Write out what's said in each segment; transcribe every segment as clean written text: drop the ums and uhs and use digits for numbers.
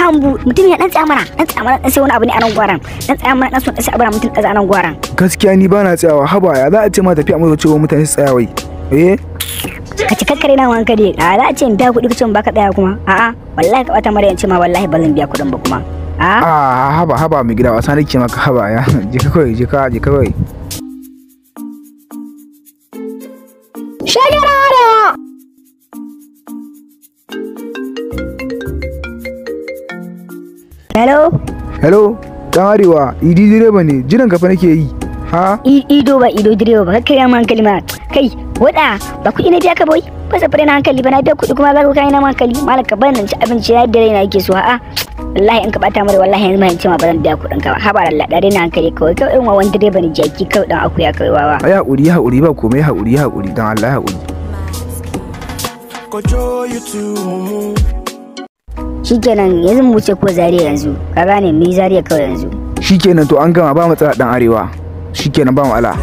kambu mutum ya dan tsaya mana dan sai wani abu ne a nan gwaran dan tsaya mana dan so dan sai abu mutum dan a nan gwaran. Gaskiya ni bana tsayawa, haba ya za a ce ma tafiya mai cewa mutane su tsaya wai. Ka ci kakkare na wanka dai a za a ce in biya kuɗi kace baka tsaya kuma a'a wallahi ka bata mara ce ma wallahi ba zan biya kuɗin ba kuma haba mai gida wasa nake maka haba ya je ka kawai shagara hello dan arewa idi direba ne jiran ka fa nake yi ido direba ba kai ma hankali ma kai wada ba kuɗi na biya ka boy ba safare na hankali ba na biya kuɗi kuma za ka kai na hankali malaka ban nan ci abinci ya da raina yake so wallahi in ka bata mare wallahi yanzu mai ce ma ba zan biya kuɗin ka ba haba Allah dare na hankali kawai in wa wani direba ne jaki kawai dan akuya kai wawa ai hakuri ba komai hakuri dan Allah hakuri shikenan yanzu mu wuce ko Zaria yanzu ka gane mu Zaria kawai yanzu shikenan to an gama ba matsala dan arewa shikenan ba mu ala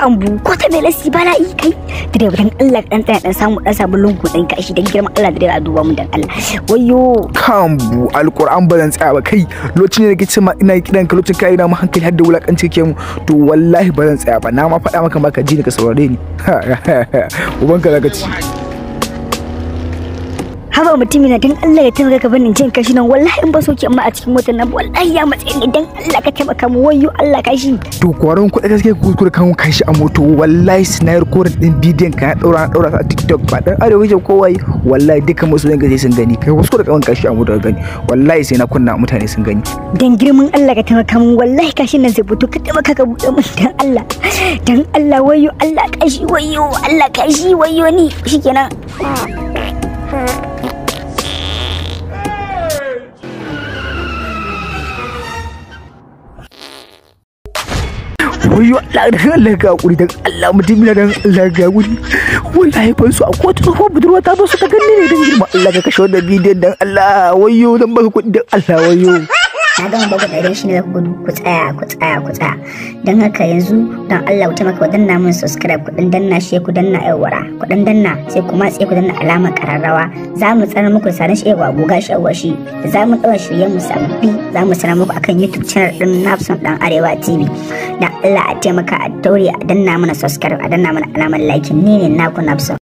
Kambu ko ta mai lasi bala yi kai direba dan Allah dan tsaya dan samu lungu dan kashi dan girman Allah direba a duba mun dan Allah wayo Kambu alquran ba zan tsaya ba kai lokacin da kike ma ina kidan ka lokacin kai na mu hankali har da wulakanci ke mu to wallahi ba zan tsaya ba na ma faɗa maka ka ji ni ka saurare ni ubanka zaka ci haba mutumi na dan Allah ya taimaka ka bani jin kashi nan wallahi in ba soke amma a cikin motar nan wallahi ya matse ni dan Allah ka taimaka mu wayo Allah kashi to kwaron kuɗi gaske kuskure kan kashi a moto wallahi sinayar korin din bidiyon ka daura a TikTok ba dan arewa yake kowai wallahi dukkan musu zan gaje sun gani kai kuskure kan kashi a moto gani wallahi sai na kunna mutane sun gani dan girman Allah ka taimaka mu wallahi kashin nan zai fito ka taimaka ka bude mun dan Allah wayo Allah kashi wayo Allah kashi wayo ni shikenan wayo Allah ga hakuri dan Allah mutum dan Allah ga hakuri wallahi ban su a kotu tsohon budurwa ta zo su ta ganni ne dan girma Allah ka kashe wannan bidiyon dan Allah wayo dan baka kuɗi dan Allah wayo na gama baku da shi ne ku tsaya don haka yanzu don Allah ku taimaka ku danna mun subscribe ku danna shi ku danna yawara ku danna sai kuma sai ku danna alamar kararrawa za mu tsara muku sanin shi yawa goga shi yawa shi za mu ɗaura shiryen mu sabbi za mu sanar muku akan YouTube channel din Nafson Dan Arewa TV dan Allah a taimaka a daure a danna mana subscribe a danna mana alamar like ni ne naku Nafson